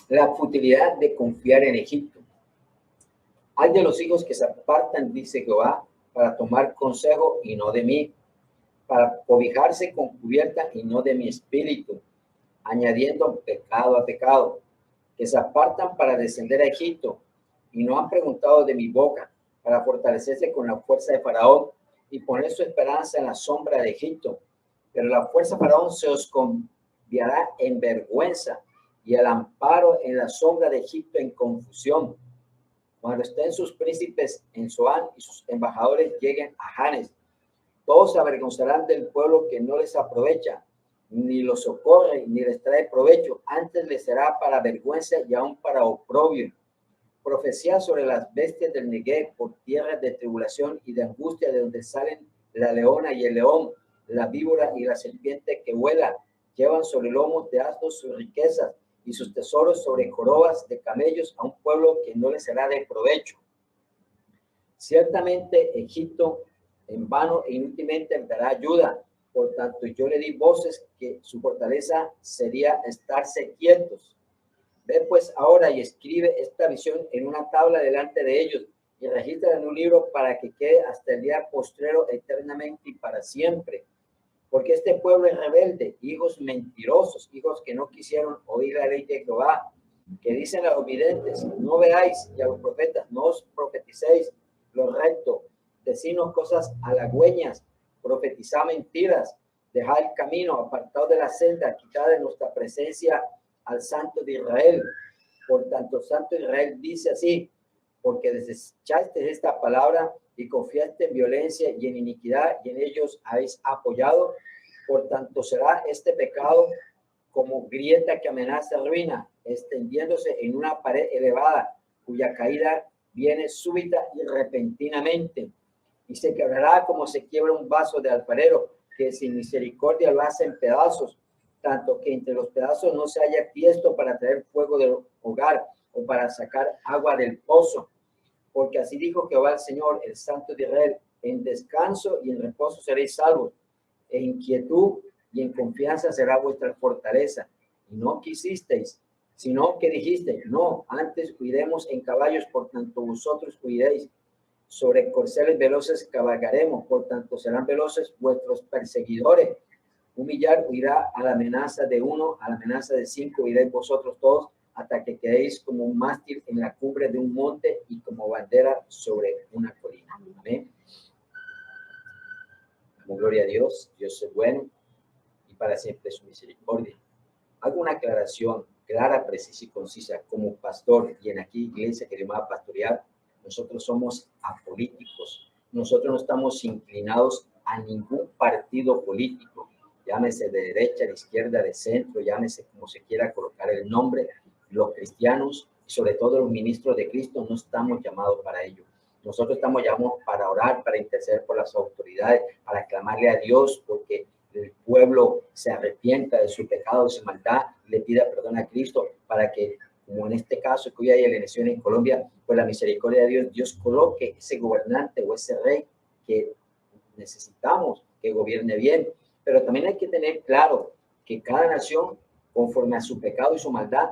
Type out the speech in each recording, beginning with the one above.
La futilidad de confiar en Egipto. Hay de los hijos que se apartan, dice Jehová, para tomar consejo y no de mí, para cobijarse con cubierta y no de mi espíritu, añadiendo pecado a pecado, que se apartan para descender a Egipto y no han preguntado de mi boca, para fortalecerse con la fuerza de Faraón y poner su esperanza en la sombra de Egipto. Pero la fuerza de Faraón se os conviará en vergüenza y el amparo en la sombra de Egipto en confusión. Cuando estén sus príncipes en Zoán y sus embajadores lleguen a Janes, todos se avergonzarán del pueblo que no les aprovecha, ni los socorre, ni les trae provecho. Antes les será para vergüenza y aún para oprobio. Profecía sobre las bestias del Negev por tierras de tribulación y de angustia, de donde salen la leona y el león, la víbora y la serpiente que vuela. Llevan sobre lomos de asnos sus riquezas y sus tesoros sobre jorobas de camellos a un pueblo que no les será de provecho. Ciertamente Egipto en vano e inútilmente me dará ayuda. Por tanto, yo le di voces que su fortaleza sería estarse quietos. Ve pues ahora y escribe esta visión en una tabla delante de ellos y registra en un libro para que quede hasta el día postrero eternamente y para siempre. Porque este pueblo es rebelde, hijos mentirosos, hijos que no quisieron oír la ley de Jehová, que dicen a los videntes, no veáis, y a los profetas, no os profeticéis lo recto, decinos cosas halagüeñas, profetizad mentiras, dejad el camino, apartado de la senda, quitad de nuestra presencia al Santo de Israel. Por tanto, Santo Israel dice así, porque desechaste esta palabra y confiaste en violencia y en iniquidad, y en ellos habéis apoyado. Por tanto, será este pecado como grieta que amenaza ruina, extendiéndose en una pared elevada, cuya caída viene súbita y repentinamente, y se quebrará como se quiebra un vaso de alfarero, que sin misericordia lo hace en pedazos, tanto que entre los pedazos no se haya tiesto para traer fuego del hogar o para sacar agua del pozo. Porque así dijo Jehová el Señor, el Santo de Israel, en descanso y en reposo seréis salvos, en inquietud y en confianza será vuestra fortaleza. Y no quisisteis, sino que dijisteis, no, antes huiremos en caballos, por tanto vosotros huiréis. Sobre corceles veloces cabalgaremos, por tanto serán veloces vuestros perseguidores. Humillar huirá a la amenaza de uno, a la amenaza de cinco, huiréis vosotros todos, hasta que quedéis como un mástil en la cumbre de un monte y como bandera sobre una colina. Amén. Como gloria a Dios, Dios es bueno y para siempre su misericordia. Hago una aclaración clara, precisa y concisa. Como pastor y en aquí iglesia que le va a pastorear, nosotros somos apolíticos. Nosotros no estamos inclinados a ningún partido político, llámese de derecha, de izquierda, de centro, llámese como se quiera colocar el nombre. Los cristianos y sobre todo los ministros de Cristo no estamos llamados para ello. Nosotros estamos llamados para orar, para interceder por las autoridades, para clamarle a Dios porque el pueblo se arrepienta de su pecado, de su maldad, le pida perdón a Cristo para que, como en este caso que hoy hay elección en Colombia, pues la misericordia de Dios, Dios coloque ese gobernante o ese rey que necesitamos que gobierne bien. Pero también hay que tener claro que cada nación, conforme a su pecado y su maldad,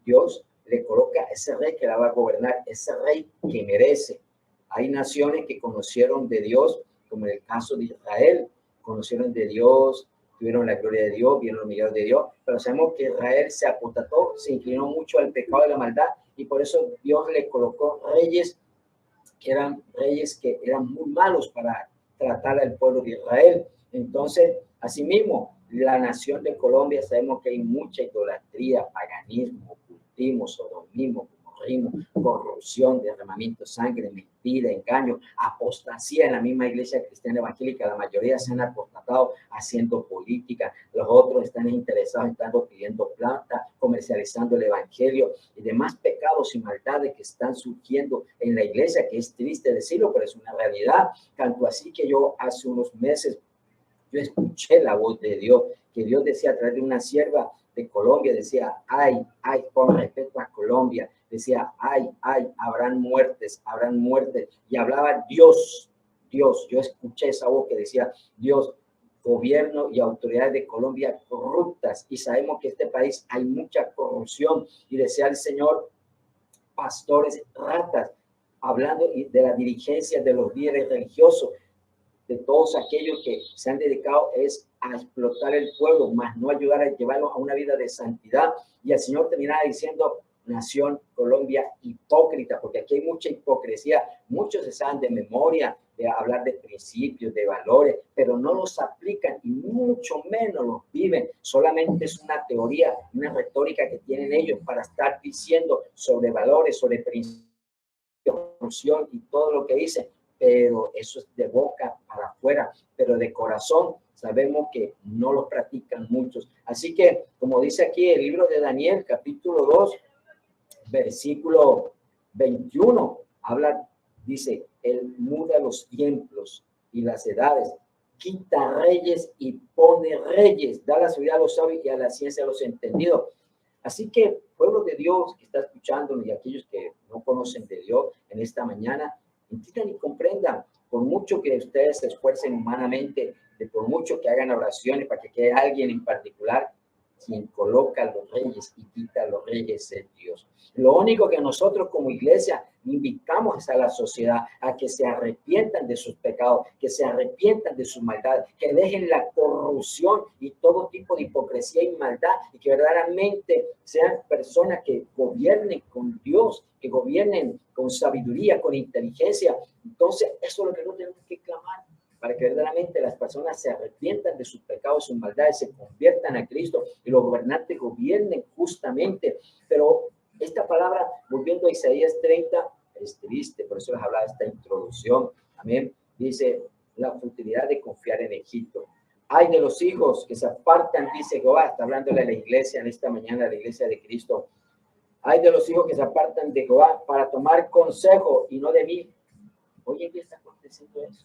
Dios le coloca ese rey que la va a gobernar, ese rey que merece. Hay naciones que conocieron de Dios, como en el caso de Israel, conocieron de Dios, tuvieron la gloria de Dios, vieron los milagros de Dios, pero sabemos que Israel se apostató, se inclinó mucho al pecado y la maldad, y por eso Dios le colocó reyes que eran muy malos para tratar al pueblo de Israel. Entonces, asimismo, la nación de Colombia sabemos que hay mucha idolatría, paganismo, ocultismo, sodomismo, corrupción, derramamiento de sangre, mentira, engaño, apostasía en la misma iglesia cristiana evangélica. La mayoría se han apostatado haciendo política, los otros están interesados, están pidiendo plata, comercializando el evangelio y demás pecados y maldades que están surgiendo en la iglesia, que es triste decirlo, pero es una realidad. Tanto así que yo hace unos meses yo escuché la voz de Dios, que Dios decía a través de una sierva de Colombia, decía, ay, ay, con respecto a Colombia, decía, ay, ay, habrán muertes, y hablaba Dios, yo escuché esa voz que decía, Dios, gobierno y autoridades de Colombia corruptas, y sabemos que en este país hay mucha corrupción, y desea el Señor pastores ratas, hablando de la dirigencia de los líderes religiosos, de todos aquellos que se han dedicado es a explotar el pueblo, más no ayudar a llevarlos a una vida de santidad. Y el Señor terminaba diciendo: nación Colombia hipócrita, porque aquí hay mucha hipocresía. Muchos se saben de memoria de hablar de principios, de valores, pero no los aplican y mucho menos los viven. Solamente es una teoría, una retórica que tienen ellos para estar diciendo sobre valores, sobre principios y todo lo que dicen, pero eso es de boca para afuera, pero de corazón sabemos que no lo practican muchos. Así que, como dice aquí el libro de Daniel, capítulo 2, versículo 21, habla, dice: él muda los tiempos y las edades, quita reyes y pone reyes, da la sabiduría a los sabios y a la ciencia a los entendidos. Así que, pueblo de Dios que está escuchándonos y aquellos que no conocen de Dios en esta mañana, entiendan y comprendan, por mucho que ustedes se esfuercen humanamente, por mucho que hagan oraciones para que quede alguien en particular, quien coloca a los reyes y quita a los reyes es Dios. Lo único que nosotros como iglesia invitamos a la sociedad a que se arrepientan de sus pecados, que se arrepientan de sus maldades, que dejen la corrupción y todo tipo de hipocresía y maldad, y que verdaderamente sean personas que gobiernen con Dios, que gobiernen con sabiduría, con inteligencia. Entonces, eso es lo que nosotros tenemos que clamar, para que verdaderamente las personas se arrepientan de sus pecados, sus maldades, se conviertan a Cristo y los gobernantes gobiernen justamente. Pero esta palabra, volviendo a Isaías 30, es triste, por eso les hablaba de esta introducción. Amén. Dice: la futilidad de confiar en Egipto. Ay de los hijos que se apartan, dice Jehová, está hablándole a la iglesia en esta mañana, a la iglesia de Cristo. Ay de los hijos que se apartan de Jehová para tomar consejo y no de mí. Oye, ¿qué está aconteciendo eso?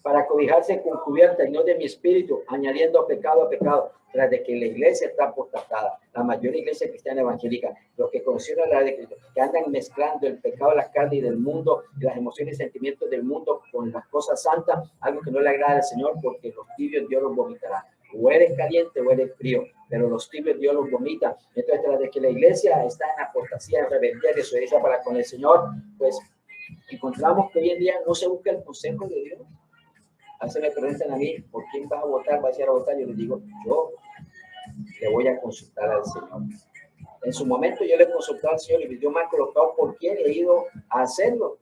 Para cobijarse con cubierta y no de mi espíritu, añadiendo pecado a pecado, tras de que la iglesia está apostatada, la mayor iglesia cristiana evangélica, los que conocieron la ley de Cristo, que andan mezclando el pecado de la carne y del mundo, y las emociones y sentimientos del mundo con las cosas santas, algo que no le agrada al Señor, porque los tibios Dios los vomitará. O eres caliente o eres frío, pero los tibios Dios los vomita. Entonces, tras de que la iglesia está en apostasía, en rebeldía, desobediencia para con el Señor, pues encontramos que hoy en día no se busca el consejo de Dios. A veces me preguntan a mí: ¿por quién vas a votar? ¿Vas a ir a votar? Yo les digo: yo le voy a consultar al Señor. En su momento yo le consulté al Señor y Dios me ha colocado por quién he ido a hacerlo.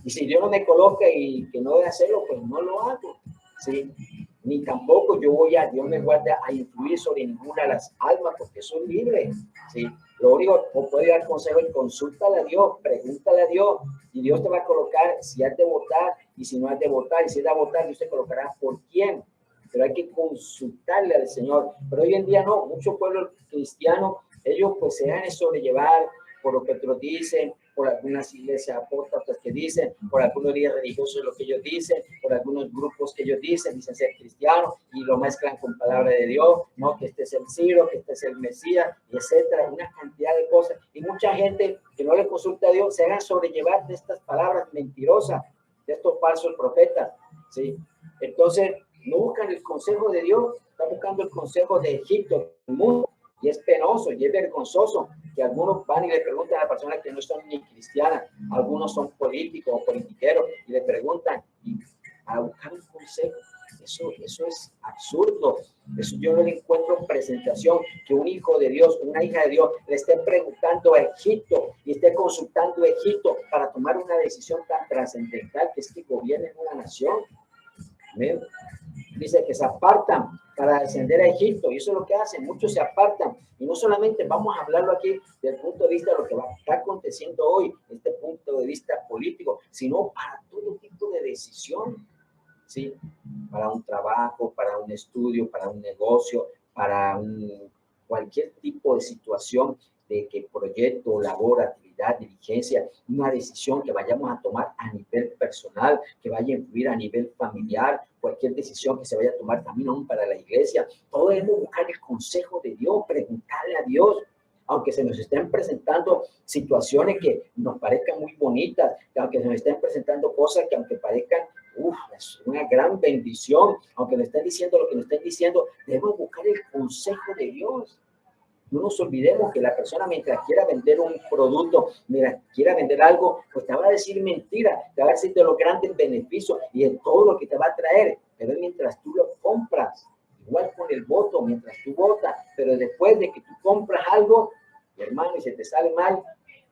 Y si Dios no me coloca y que no debe hacerlo, pues no lo hago. ¿Sí? Ni tampoco yo voy a, Dios me guarda, a influir sobre ninguna de las almas, porque son libres. ¿Sí? Lo único que puede dar consejo es: consúltale a Dios, pregúntale a Dios, y Dios te va a colocar si has de votar y si no has de votar, y si has de votar, Dios te colocará por quién. Pero hay que consultarle al Señor. Pero hoy en día no, muchos pueblos cristianos, ellos pues se dejan sobrellevar por lo que otros dicen, por algunas iglesias apóstatas que dicen, por algunos líderes religiosos lo que ellos dicen, por algunos grupos que ellos dicen ser cristianos y lo mezclan con palabra de Dios, no, que este es el Ciro, que este es el Mesías, etcétera, una cantidad de cosas. Y mucha gente que no le consulta a Dios se hagan sobrellevar de estas palabras mentirosas, de estos falsos profetas, ¿sí? Entonces, no buscan el consejo de Dios, están buscando el consejo de Egipto, del mundo. Y es penoso y es vergonzoso que algunos van y le preguntan a las personas que no son ni cristianas, algunos son políticos o politiqueros, y le preguntan y a buscar un consejo. Eso es absurdo. Eso yo no le encuentro presentación, que un hijo de Dios, una hija de Dios, le esté preguntando a Egipto y esté consultando a Egipto para tomar una decisión tan trascendental, que es que gobierne una nación. ¿Ven? Dice que se apartan para descender a Egipto, y eso es lo que hacen, muchos se apartan. Y no solamente vamos a hablarlo aquí desde el punto de vista de lo que está aconteciendo hoy, este punto de vista político, sino para todo tipo de decisión, ¿sí? Para un trabajo, para un estudio, para un negocio, para cualquier tipo de situación, de que proyecto, labor, actividad, diligencia, una decisión que vayamos a tomar a nivel personal, que vaya a influir a nivel familiar, cualquier decisión que se vaya a tomar también aún para la iglesia. Todo debemos buscar el consejo de Dios, preguntarle a Dios. aunque se nos estén presentando situaciones que nos parezcan muy bonitas, que aunque se nos estén presentando cosas que aunque parezcan, es una gran bendición, aunque nos estén diciendo lo que nos estén diciendo, debemos buscar el consejo de Dios. No nos olvidemos que la persona mientras quiera vender un producto, mientras quiera vender algo, pues te va a decir mentira, te va a decir de los grandes beneficios y de todo lo que te va a traer. Pero mientras tú lo compras, igual con el voto, mientras tú votas, pero después de que tú compras algo, hermano, y se te sale mal,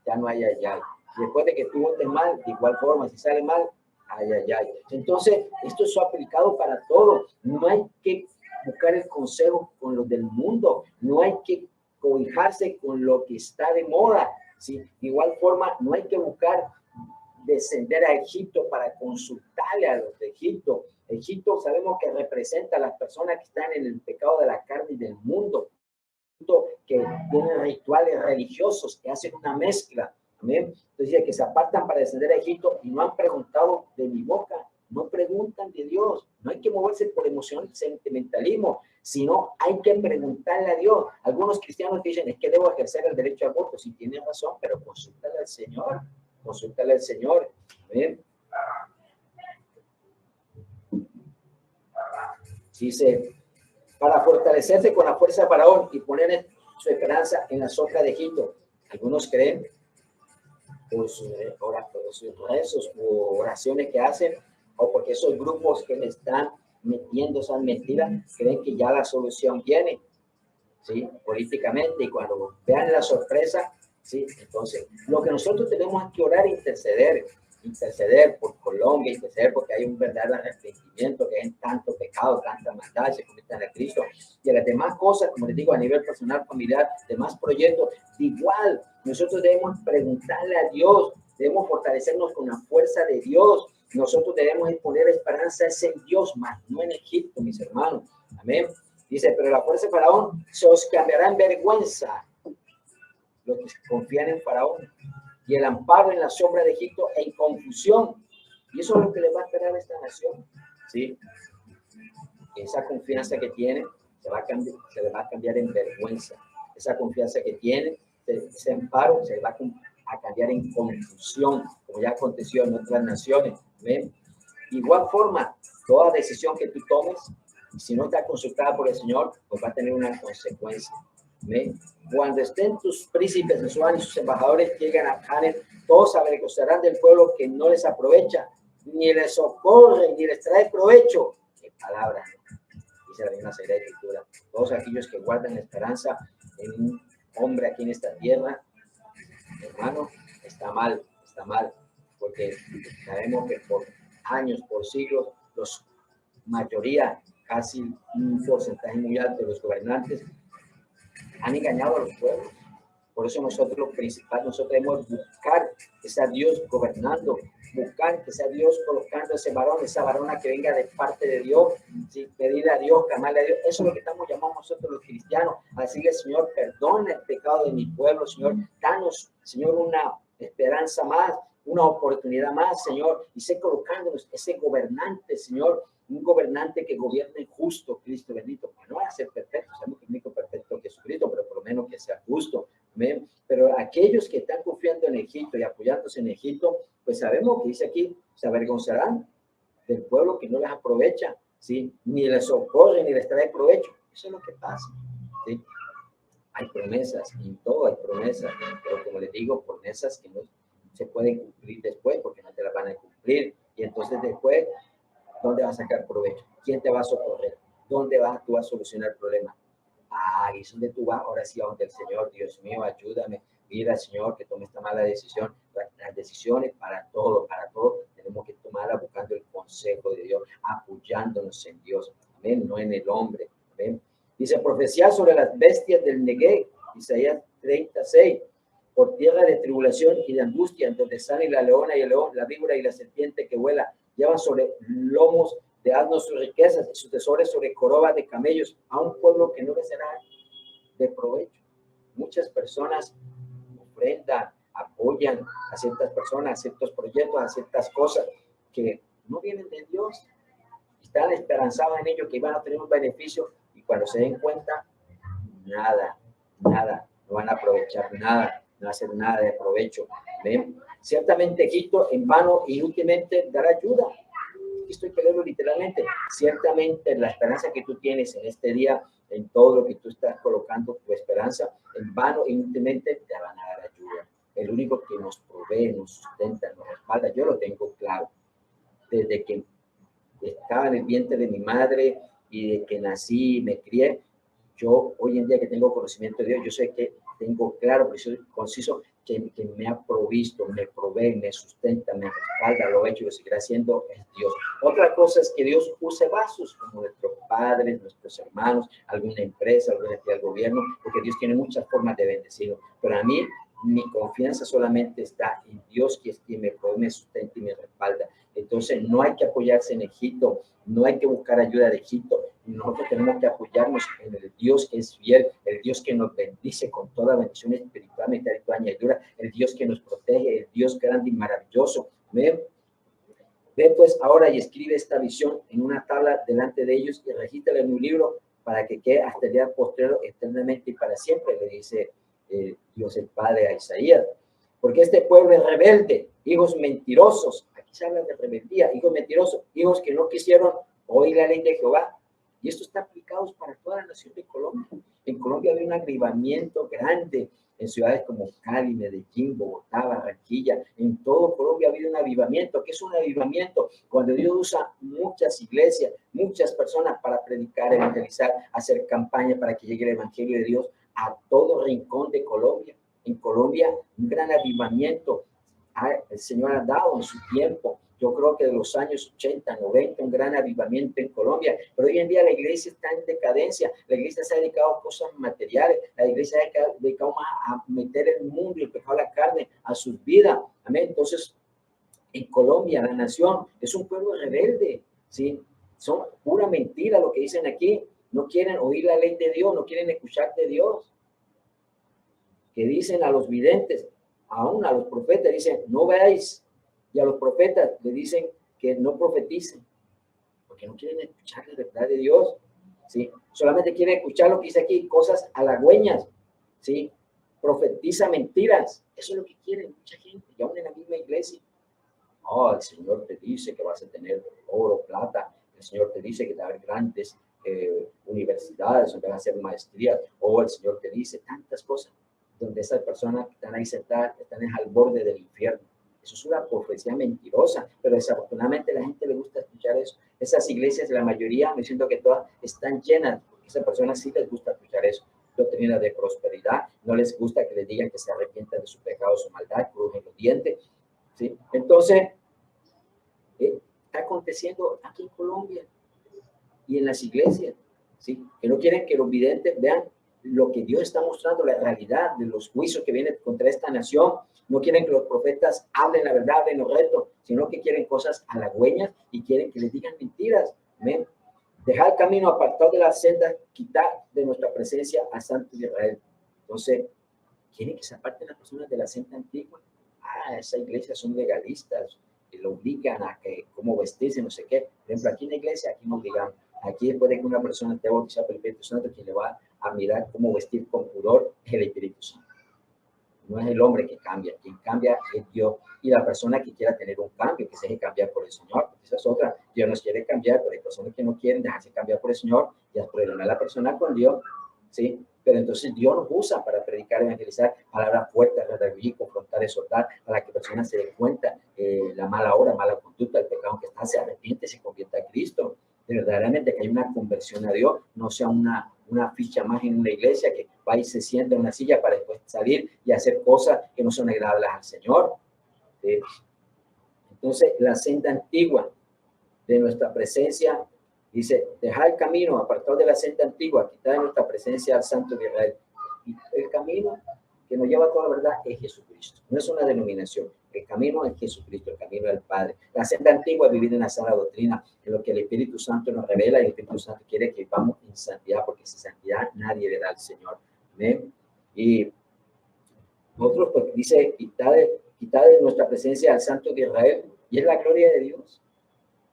ya no hay ay, ay. Después de que tú votes mal, de igual forma, si sale mal, ay, ay, ay. Entonces, esto es aplicado para todo. No hay que buscar el consejo con los del mundo. No hay que cobijarse con lo que está de moda, ¿sí? De igual forma, no hay que buscar descender a Egipto para consultarle a los de Egipto. Egipto sabemos que representa a las personas que están en el pecado de la carne y del mundo, que tienen rituales religiosos, que hacen una mezcla. ¿Amén? Entonces dice que se apartan para descender a Egipto y no han preguntado de mi boca, no preguntan de Dios. No hay que moverse por emoción, sentimentalismo, sino hay que preguntarle a Dios. Algunos cristianos dicen, es que debo ejercer el derecho al voto. Sí, tienen razón, pero consúltale al Señor. Consúltale al Señor. ¿Amén? Dice, para fortalecerse con la fuerza de Faraón y poner su esperanza en la sombra de Egipto. Algunos creen por sus rezos u oraciones que hacen, o porque esos grupos que le están metiendo esas mentiras creen que ya la solución viene, ¿sí? Políticamente, y cuando vean la sorpresa, ¿sí? Entonces, lo que nosotros tenemos que orar e interceder por Colombia, interceder porque hay un verdadero arrepentimiento, que hay tanto pecado, tanta maldad, se conviertan a Cristo, y a las demás cosas, como les digo, a nivel personal, familiar, demás proyectos, igual, nosotros debemos preguntarle a Dios, debemos fortalecernos con la fuerza de Dios, nosotros debemos poner esperanza en Dios, más no en Egipto, mis hermanos, amén. Dice, pero la fuerza de Faraón se os cambiará en vergüenza, los que confían en Faraón, y el amparo en la sombra de Egipto en confusión. Y eso es lo que le va a esperar a esta nación, ¿sí? Esa confianza que tiene se le va a cambiar en vergüenza. Esa confianza que tiene, ese amparo, se le va a cambiar en confusión, como ya aconteció en otras naciones. ¿Ven? De igual forma, toda decisión que tú tomes, si no está consultada por el Señor, pues va a tener una consecuencia. ¿Ven? Cuando estén tus príncipes de Suán y sus embajadores lleguen a Hanes, todos se avergonzarán del pueblo que no les aprovecha, ni les socorre, ni les trae provecho. ¡Qué palabra! Dice la misma Sagrada Escritura. Todos aquellos que guardan la esperanza en un hombre aquí en esta tierra, hermano, está mal, porque sabemos que por años, por siglos, los mayoría, casi un porcentaje muy alto de los gobernantes han engañado a los pueblos. Por eso nosotros, lo principal, nosotros debemos buscar que sea Dios gobernando, buscar que sea Dios colocando ese varón, esa varona que venga de parte de Dios, ¿sí? Pedirle a Dios, clamarle a Dios. Eso es lo que estamos llamando nosotros los cristianos, a decirle, Señor, perdona el pecado de mi pueblo, Señor, danos, Señor, una esperanza más, una oportunidad más, Señor, y sé colocándonos ese gobernante, Señor, un gobernante que gobierne justo, Cristo bendito, que no va a ser perfecto, sabemos que el único perfecto es Jesucristo, pero por lo menos que sea justo. Amén. Pero aquellos que están confiando en Egipto y apoyándose en Egipto, pues sabemos que dice aquí, se avergonzarán del pueblo que no les aprovecha, ¿sí? Ni les socorre, ni les trae provecho. Eso es lo que pasa, ¿sí? Hay promesas, en todo hay promesas, pero como les digo, promesas que no se pueden cumplir después porque no te las van a cumplir. Y entonces después, ¿dónde vas a sacar provecho? ¿Quién te va a socorrer? ¿Dónde tú vas a solucionar el problema? Ahí es donde tú vas, ahora sí, a donde el Señor, Dios mío, ayúdame, mira, Señor, que tome esta mala decisión. Las decisiones para todo, tenemos que tomarlas buscando el consejo de Dios, apoyándonos en Dios, amén, no en el hombre, amén. Dice, profecía sobre las bestias del Negev, Isaías 36, por tierra de tribulación y de angustia, donde sale la leona y el león, la víbora y la serpiente que vuela, llevan sobre lomos de asnos sus riquezas y sus tesoros sobre corobas de camellos, a un pueblo que no les será de provecho. Muchas personas ofrendan, apoyan a ciertas personas, a ciertos proyectos, a ciertas cosas que no vienen de Dios. Están esperanzados en ellos que iban a tener un beneficio y cuando se den cuenta, nada, no no van a aprovechar nada, no van a hacer nada de provecho. ¿Ven? Ciertamente Egipto en vano inútilmente dará ayuda. Aquí estoy peleando literalmente. Ciertamente la esperanza que tú tienes en este día, en todo lo que tú estás colocando tu esperanza, en vano inútilmente te van a dar ayuda. El único que nos provee, nos sustenta, nos respalda, yo lo tengo claro. Desde que estaba en el vientre de mi madre y de que nací y me crié, yo hoy en día que tengo conocimiento de Dios, yo sé que tengo claro, conciso, que me ha provisto, me provee, me sustenta, me respalda, lo ha hecho y lo seguirá haciendo es Dios. Otra cosa es que Dios use vasos como nuestros padres, nuestros hermanos, alguna empresa, alguna entidad del gobierno, porque Dios tiene muchas formas de bendecirnos. Pero a mí, mi confianza solamente está en Dios, que es quien me provee, me sustenta y me respalda. Entonces, no hay que apoyarse en Egipto, no hay que buscar ayuda de Egipto. Nosotros tenemos que apoyarnos en el Dios que es fiel, el Dios que nos bendice con toda bendición espiritual, mental y añadidura, el Dios que nos protege, el Dios grande y maravilloso. Ve pues ahora y escribe esta visión en una tabla delante de ellos y regístrala en un libro para que quede hasta el día postrero eternamente y para siempre, le dice Dios el Padre a Isaías. Porque este pueblo es rebelde, hijos mentirosos. Aquí se habla de rebeldía, hijos mentirosos, hijos que no quisieron oír la ley de Jehová. Y esto está aplicado para toda la nación de Colombia. En Colombia había un avivamiento grande en ciudades como Cali, Medellín, Bogotá, Barranquilla. En todo Colombia ha habido un avivamiento. ¿Qué es un avivamiento? Cuando Dios usa muchas iglesias, muchas personas para predicar, evangelizar, hacer campaña para que llegue el evangelio de Dios a todo rincón de Colombia. En Colombia, un gran avivamiento el Señor ha dado en su tiempo. Yo creo que de los años 80, 90, un gran avivamiento en Colombia, pero hoy en día la iglesia está en decadencia, la iglesia se ha dedicado a cosas materiales, la iglesia se ha dedicado más a meter el mundo y el pecado de la carne a sus vidas. Amén. Entonces, en Colombia, la nación es un pueblo rebelde, ¿sí? Son pura mentira lo que dicen aquí, no quieren oír la ley de Dios, no quieren escuchar de Dios. Que dicen a los videntes, aún a los profetas, dicen, no veáis, y a los profetas le dicen que no profeticen, porque no quieren escuchar la verdad de Dios, ¿sí? Solamente quieren escuchar lo que dice aquí, cosas halagüeñas, ¿sí? Profetiza mentiras, eso es lo que quieren mucha gente, y aún en la misma iglesia. Oh, el Señor te dice que vas a tener oro, plata, el Señor te dice que te va a haber grandes universidades donde vas a hacer maestrías, o el Señor te dice tantas cosas, donde esas personas que están ahí sentadas están al borde del infierno. Eso es una profecía mentirosa, pero desafortunadamente a la gente le gusta escuchar eso. Esas iglesias, la mayoría, me siento que todas están llenas, porque a esas personas sí les gusta escuchar eso. Doctrina de prosperidad, no les gusta que les digan que se arrepientan de su pecado, su maldad, crujen los dientes, ¿sí? Entonces, está aconteciendo aquí en Colombia y en las iglesias, ¿sí? Que no quieren que los videntes vean lo que Dios está mostrando, la realidad de los juicios que vienen contra esta nación. No quieren que los profetas hablen la verdad, hablen los retos, sino que quieren cosas halagüeñas y quieren que les digan mentiras. ¿Ven? Dejar el camino apartado de la senda, quitar de nuestra presencia a Santo Israel. Entonces, quieren que se aparten las personas de la senda antigua. Esas iglesias son legalistas, y lo obligan a que cómo vestirse, no sé qué. Por ejemplo, aquí en la iglesia, aquí no obligamos. Aquí después de que una persona esté bautizada por el Espíritu Santo, quien le va a mirar cómo vestir con pudor es el Espíritu Santo. No es el hombre que cambia, quien cambia es Dios. Y la persona que quiera tener un cambio, que se deje cambiar por el Señor, esa es otra. Dios nos quiere cambiar, pero hay personas que no quieren dejarse cambiar por el Señor, ya es problema de la persona con Dios, ¿sí? Pero entonces Dios nos usa para predicar, evangelizar, palabras fuertes, redarguir, confrontar, exhortar, para que personas se den cuenta la mala obra, mala conducta, el pecado que está, se arrepiente, se convierta a Cristo. De verdaderamente que hay una conversión a Dios, no sea una ficha más en una iglesia que va y se sienta en una silla para después salir y hacer cosas que no son agradables al Señor. ¿Sí? Entonces, la senda antigua de nuestra presencia, dice, dejar el camino, apartado de la senda antigua, quitar de nuestra presencia al Santo de Israel. Y el camino que nos lleva a toda la verdad es Jesucristo. No es una denominación. El camino es Jesucristo, el camino del Padre. La senda antigua es vivir en la sana doctrina, en lo que el Espíritu Santo nos revela, y el Espíritu Santo quiere que vivamos en santidad, porque sin santidad nadie le da al Señor. ¿Ven? Y nosotros, pues, dice, quitar de nuestra presencia al Santo de Israel, y es la gloria de Dios.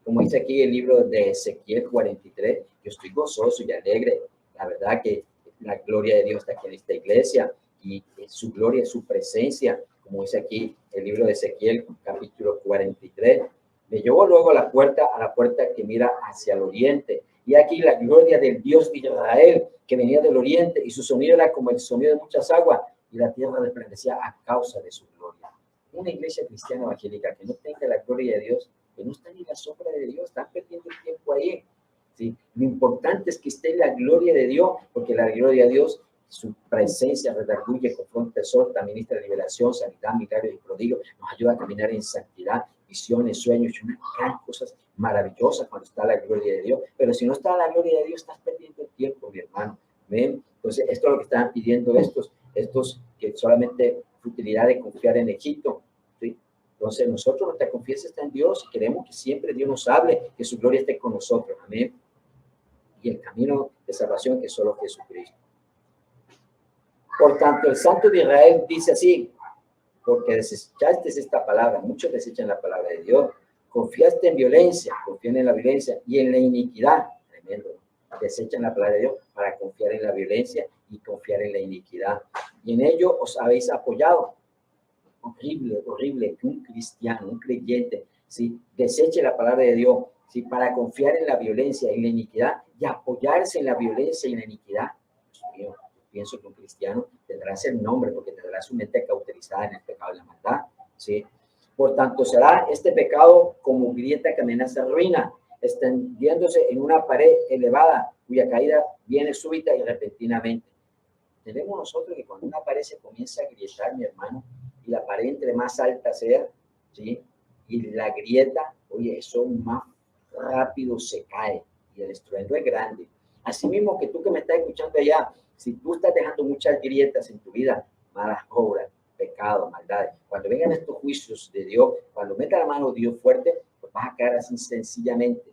Como dice aquí el libro de Ezequiel 43, yo estoy gozoso y alegre. La verdad que la gloria de Dios está aquí en esta iglesia, y su gloria, su presencia, como dice aquí el libro de Ezequiel, capítulo 43. Me llevó luego a la puerta que mira hacia el oriente. Y aquí la gloria del Dios de Israel, que venía del oriente, y su sonido era como el sonido de muchas aguas, y la tierra resplandecía a causa de su gloria. Una iglesia cristiana evangélica que no tenga la gloria de Dios, que no está ni la sombra de Dios, están perdiendo el tiempo ahí. ¿Sí? Lo importante es que esté la gloria de Dios, porque la gloria de Dios, su presencia redarguye, confronta, exhorta, ministra de liberación, sanidad, milagros y prodigios, nos ayuda a caminar en santidad, visiones, sueños y unas gran cosas maravillosas cuando está la gloria de Dios. Pero si no está la gloria de Dios, estás perdiendo el tiempo, mi hermano. ¿Ven? Entonces, esto es lo que están pidiendo estos que solamente futilidad de confiar en Egipto. ¿Sí? Entonces, nosotros, nuestra confianza está en Dios y queremos que siempre Dios nos hable, que su gloria esté con nosotros. Amén. Y el camino de salvación que es solo Jesucristo. Por tanto, el Santo de Israel dice así, porque desechaste esta palabra, muchos desechan la palabra de Dios, confiaste en violencia, confían en la violencia y en la iniquidad, tremendo, desechan la palabra de Dios para confiar en la violencia y confiar en la iniquidad. Y en ello os habéis apoyado. Horrible, horrible que un cristiano, un creyente, ¿sí?, deseche la palabra de Dios, ¿sí?, para confiar en la violencia y la iniquidad y apoyarse en la violencia y la iniquidad. Dios mío, pienso que un cristiano tendrá ese nombre porque tendrá su mente cauterizada en el pecado y la maldad, ¿sí? Por tanto, será este pecado como grieta que amenaza ruina, extendiéndose en una pared elevada cuya caída viene súbita y repentinamente. Tenemos nosotros que cuando una pared se comienza a grietar, mi hermano, y la pared entre más alta sea, ¿sí?, y la grieta, oye, eso más rápido se cae y el estruendo es grande. Así mismo que tú que me estás escuchando allá, si tú estás dejando muchas grietas en tu vida, malas obras, pecados, maldades, cuando vengan estos juicios de Dios, cuando meta la mano Dios fuerte, pues vas a caer así sencillamente.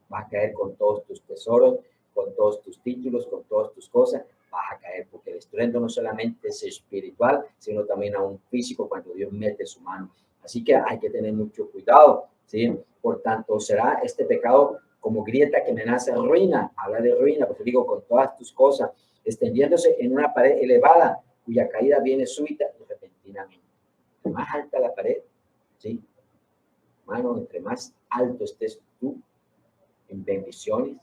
Vas a caer con todos tus tesoros, con todos tus títulos, con todas tus cosas, vas a caer, porque el estruendo no solamente es espiritual, sino también a un físico cuando Dios mete su mano. Así que hay que tener mucho cuidado, ¿sí? Por tanto, será este pecado como grieta que amenaza ruina, habla de ruina, porque digo, con todas tus cosas, extendiéndose en una pared elevada, cuya caída viene súbita y repentinamente. Más alta la pared, ¿sí? Mano, entre más alto estés tú en bendiciones,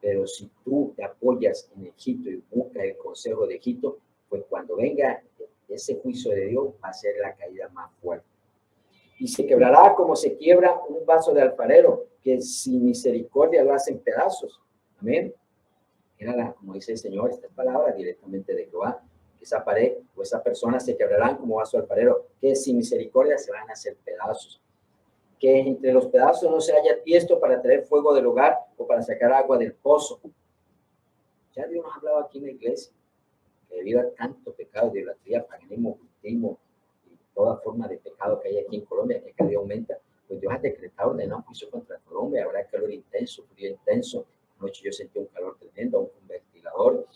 pero si tú te apoyas en Egipto y buscas el consejo de Egipto, pues cuando venga ese juicio de Dios va a ser la caída más fuerte. Y se quebrará como se quiebra un vaso de alfarero, que sin misericordia lo hacen pedazos. Amén. Era como dice el Señor, esta palabra directamente de Jehová, que esa pared o esa persona se quebrarán como vaso de alfarero, que sin misericordia se van a hacer pedazos. Que entre los pedazos no se haya tiesto para traer fuego del hogar o para sacar agua del pozo. Ya Dios nos ha hablado aquí en la iglesia, que debido a tanto pecado de idolatría, paganismo, cultismo y toda forma de pecado que hay aquí en Colombia, que cada día aumenta, pues Dios ha decretado ordenado un juicio contra Colombia. Habrá calor intenso, frío intenso. Anoche yo sentí un calor tremendo, un ventilador.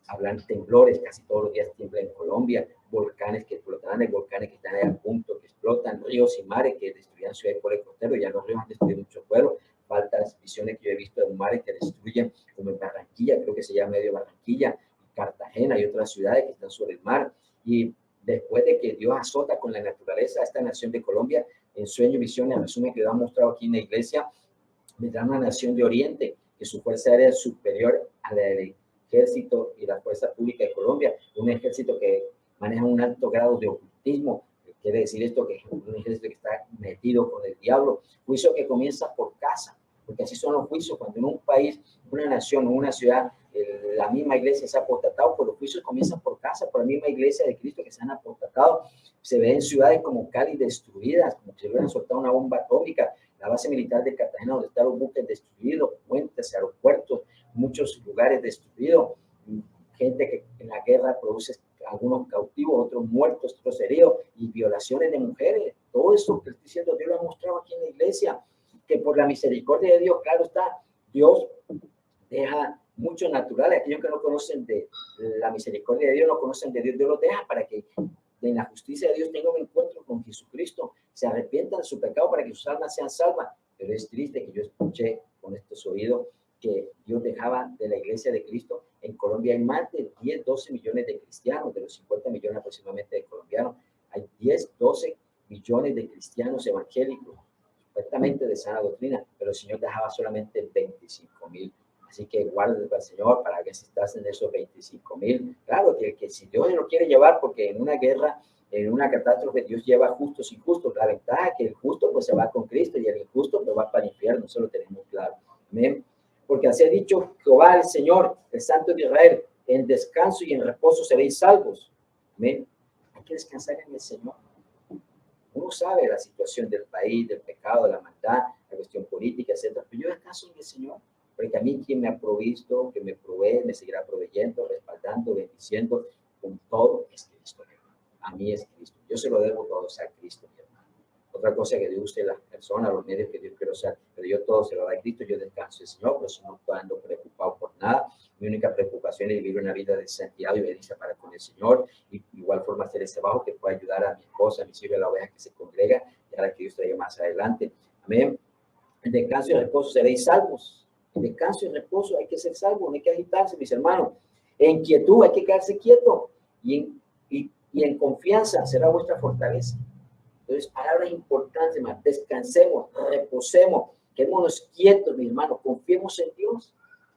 Hablan temblores, casi todos los días tiembla en Colombia, volcanes que explotan, hay volcanes que están a punto, que explotan, ríos y mares que destruían ciudades por el costero, ya los ríos han destruido muchos pueblos, faltas visiones que yo he visto de mares que destruyen, como en Barranquilla, creo que se llama medio Barranquilla, Cartagena y otras ciudades que están sobre el mar, y después de que Dios azota con la naturaleza a esta nación de Colombia, en sueños, visiones, resumen que Dios ha mostrado aquí en la iglesia, vendrá una nación de Oriente, que su fuerza aérea es superior a la del ejército y la fuerza pública de Colombia, un ejército que maneja un alto grado de ocultismo, quiere decir esto que es un ejército que está metido con el diablo, juicio que comienza por casa, porque así son los juicios, cuando en un país, una nación, una ciudad, la misma iglesia se ha apostatado, pues los juicios comienzan por casa, por la misma iglesia de Cristo que se han apostatado, se ve en ciudades como Cali destruidas, como si le hubieran soltado una bomba atómica, la base militar de Cartagena, donde están los buques destruidos, puentes, aeropuertos, muchos lugares destruidos, gente que en la guerra produce algunos cautivos, otros muertos, otros heridos, y violaciones de mujeres. Todo eso que estoy diciendo, Dios lo ha mostrado aquí en la iglesia, que por la misericordia de Dios, claro está, Dios deja muchos naturales, aquellos que no conocen de la misericordia de Dios, no conocen de Dios, Dios los deja para que en la justicia de Dios tengan un encuentro con Jesucristo, se arrepientan de su pecado para que sus almas sean salvas. Pero es triste que yo escuché con estos oídos que Dios dejaba de la iglesia de Cristo. En Colombia hay más de 10, 12 millones de cristianos, de los 50 millones aproximadamente de colombianos, hay 10, 12 millones de cristianos evangélicos, supuestamente de sana doctrina, pero el Señor dejaba solamente 25,000. Así que guarde al Señor para que si estás en esos 25,000. Claro que si Dios lo quiere llevar, porque en una guerra, en una catástrofe, Dios lleva justos y injustos. La ventaja es que el justo pues se va con Cristo y el injusto pues va para el infierno. Eso lo tenemos claro. Amén. Porque así ha dicho Jehová el Señor, el Santo de Israel: en descanso y en reposo seréis salvos. Amén. Hay que descansar en el Señor. Uno sabe la situación del país, del pecado, de la maldad, la cuestión política, etc. Pero yo descanso en el Señor, porque a mí quien me ha provisto, que me provee, me seguirá proveyendo, respaldando, bendiciendo, con todo es Cristo. A mí es Cristo. Yo se lo debo todo a Cristo, mi hermano. Otra cosa que Dios use las personas, los medios que Dios quiere usar, pero yo todo se lo doy a Cristo. Yo descanso en el Señor, pero no ando preocupado por nada. Mi única preocupación es vivir una vida de santidad y obediencia para con el Señor, y de igual forma hacer ese trabajo que pueda ayudar a mi esposa, a mis hijos, a la oveja que se congrega, y a la que Dios traiga más adelante. Amén. En descanso y reposo seréis salvos. En descanso y reposo hay que ser salvos, no hay que agitarse, mis hermanos. En quietud hay que quedarse quieto, y en confianza será vuestra fortaleza. Entonces, palabras importantes, más. Descansemos, reposemos, quedémonos quietos, mis hermanos, confiemos en Dios.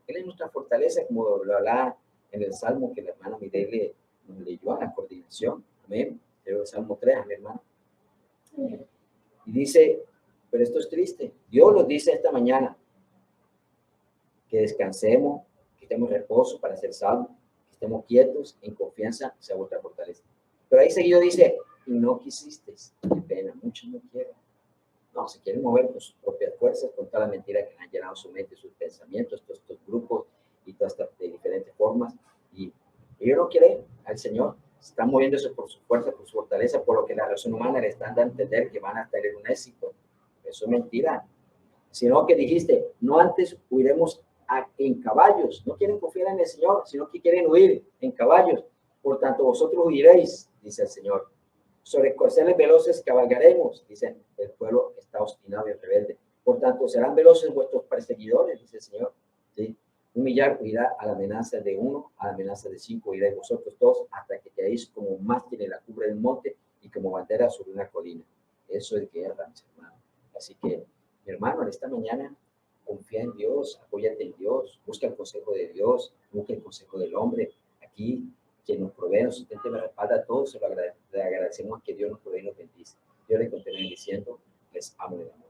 Él es nuestra fortaleza, como lo hablaba en el Salmo que la hermana Mirele nos leyó a la coordinación. Amén. El Salmo 3, mi hermano. Y dice, pero esto es triste. Dios nos dice esta mañana que descansemos, que estemos en reposo para ser salvos, que estemos quietos, en confianza, sea vuestra fortaleza. Pero ahí seguido dice, y no quisisteis. Qué pena, muchos no quieren. No, se quieren mover con sus propias fuerzas, con toda la mentira que han llenado su mente, sus pensamientos, todos estos grupos y todas estas de diferentes formas. Y ellos no quieren al Señor. Están moviéndose por su fuerza, por su fortaleza, por lo que la razón humana le están dando a entender que van a tener un éxito. Eso es mentira. Sino que dijiste, no antes huiremos en caballos. No quieren confiar en el Señor, sino que quieren huir en caballos. Por tanto, vosotros huiréis, dice el Señor. Sobre corceles veloces cabalgaremos, dice el pueblo que está obstinado y rebelde. Por tanto, serán veloces vuestros perseguidores, dice el Señor. ¿Sí? Un millar huirá a la amenaza de uno, a la amenaza de 5 huiréis vosotros todos, hasta que quedéis como mástil en la cumbre del monte y como bandera sobre una colina. Eso es guerra, mis hermanos. Así que, mi hermano, en esta mañana, confía en Dios, apóyate en Dios, busca el consejo de Dios, busca el consejo del hombre. Aquí, quien nos provee, nos sustente, nos respalda a todos, le agradecemos que Dios nos provee y nos bendice. Dios les continúe diciendo, les amo de amor.